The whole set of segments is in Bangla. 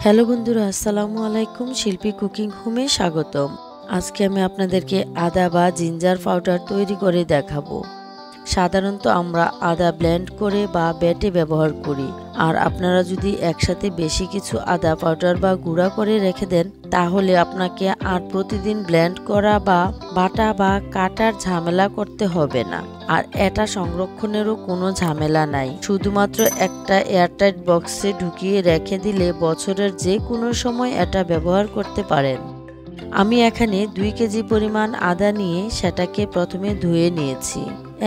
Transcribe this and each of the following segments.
হ্যালো বন্ধুরা, আসসালামু আলাইকুম। শিল্পী কুকিং হোমে স্বাগতম। আজকে আমি আপনাদেরকে আদা বা জিঞ্জার পাউডার তৈরি করে দেখাবো। সাধারণত আমরা আদা ব্লেন্ড করে বা বেটে ব্যবহার করি, আর আপনারা যদি একসাথে বেশি কিছু আদা পাউডার বা গুঁড়া করে রেখে দেন, তাহলে আপনাকে আর প্রতিদিন ব্লেন্ড করা বা বাটা বা কাটার ঝামেলা করতে হবে না। আর এটা সংরক্ষণেরও কোনো ঝামেলা নাই। শুধুমাত্র একটা এয়ারটাইট বক্সে ঢুকিয়ে রেখে দিলে বছরের যে কোনো সময় এটা ব্যবহার করতে পারেন। আমি এখানে 2 কেজি পরিমাণ আদা নিয়ে সেটাকে প্রথমে ধুয়ে নিয়েছি।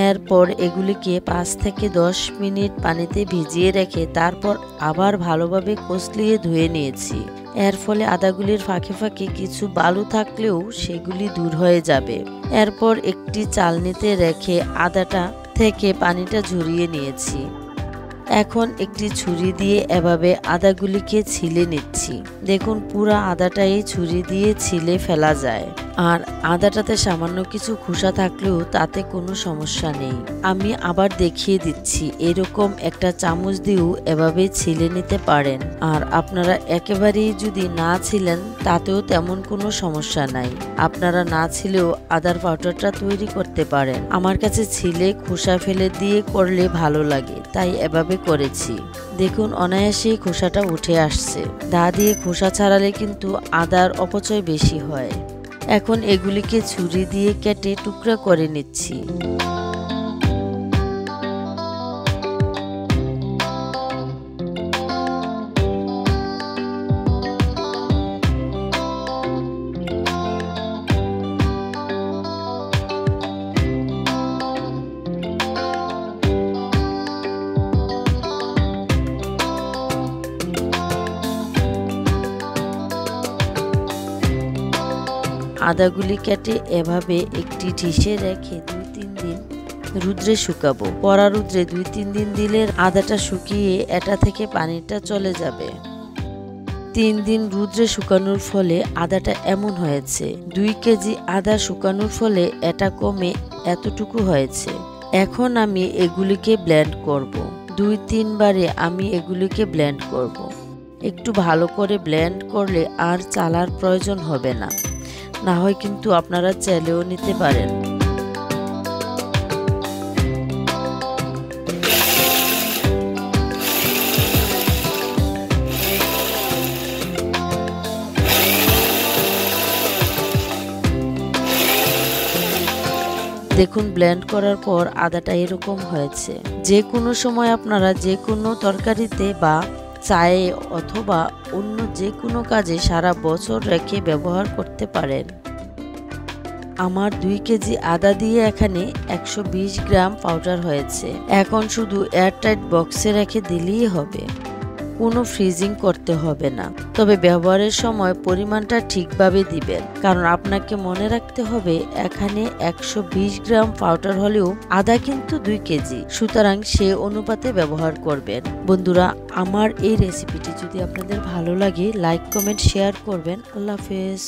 এরপর এগুলিকে 5 থেকে 10 মিনিট পানিতে ভিজিয়ে রেখে তারপর আবার ভালোভাবে কষলিয়ে ধুয়ে নিয়েছি। এর ফলে আদাগুলির ফাঁকে ফাঁকে কিছু বালু থাকলেও সেগুলি দূর হয়ে যাবে। এরপর একটি চালনিতে রেখে আদাটা থেকে পানিটা ঝরিয়ে নিয়েছি। এখন একটি ছুরি দিয়ে এভাবে আদাগুলিকে ছিলে নিচ্ছি। দেখুন, পুরো আদাটাই ছুরি দিয়ে ছিলে ফেলা যায়। আর আদাটাতে সামান্য কিছু খোসা থাকলেও তাতে কোনো সমস্যা নেই। আমি আবার দেখিয়ে দিচ্ছি, এরকম একটা চামচ দিয়েও এভাবে ছিলে নিতে পারেন। আর আপনারা একেবারেই যদি না ছিলেন তাতেও তেমন কোনো সমস্যা নাই। আপনারা না ছিলেও আদার পাউডারটা তৈরি করতে পারেন। আমার কাছে ছিলে খোসা ফেলে দিয়ে করলে ভালো লাগে, তাই এভাবে করেছি। দেখুন, অনায়াসেই খোসাটা উঠে আসছে। দা দিয়ে খোসা ছাড়ালে কিন্তু আদার অপচয় বেশি হয়। এখন এগুলিকে ছুরি দিয়ে কেটে টুকরা করে নিচ্ছি। আদাগুলি কেটে এভাবে একটি ডিশে রেখে 2-3 দিন রুদ্রে শুকাবো। পড়া রুদ্রে 2-3 দিন দিলে আদাটা শুকিয়ে এটা থেকে পানিটা চলে যাবে। 3 দিন রুদ্রে শুকানোর ফলে আদাটা এমন হয়েছে। 2 কেজি আদা শুকানোর ফলে এটা কমে এতটুকু হয়েছে। এখন আমি এগুলিকে ব্লেন্ড করব। 2-3 বারে আমি এগুলিকে ব্লেন্ড করব। একটু ভালো করে ব্লেন্ড করলে আর চালার প্রয়োজন হবে না। না হয় কিন্তু আপনারা চাইলেও নিতে পারেন। দেখুন, ব্লেন্ড করার পর আদাটা এরকম হয়েছে। যে কোনো সময় আপনারা যে কোনো তরকারিতে বা চায়ে অথবা অন্য যে কোনো কাজে সারা বছর রেখে ব্যবহার করতে পারেন। আমার 2 কেজি আদা দিয়ে এখানে 120 গ্রাম পাউডার হয়েছে। এখন শুধু এয়ারটাইট বক্সে রেখে দিলেই হবে, কোনো ফ্রিজিং করতে হবে না। তবে ব্যবহারের সময় পরিমাণটা ঠিকভাবে দিবেন, কারণ আপনাকে মনে রাখতে হবে এখানে 120 গ্রাম পাউডার হলেও আদা কিন্তু 2 কেজি, সুতরাং সে অনুপাতে ব্যবহার করবেন। বন্ধুরা, আমার এই রেসিপিটি যদি আপনাদের ভালো লাগে, লাইক কমেন্ট শেয়ার করবেন। আল্লাহ হাফেজ।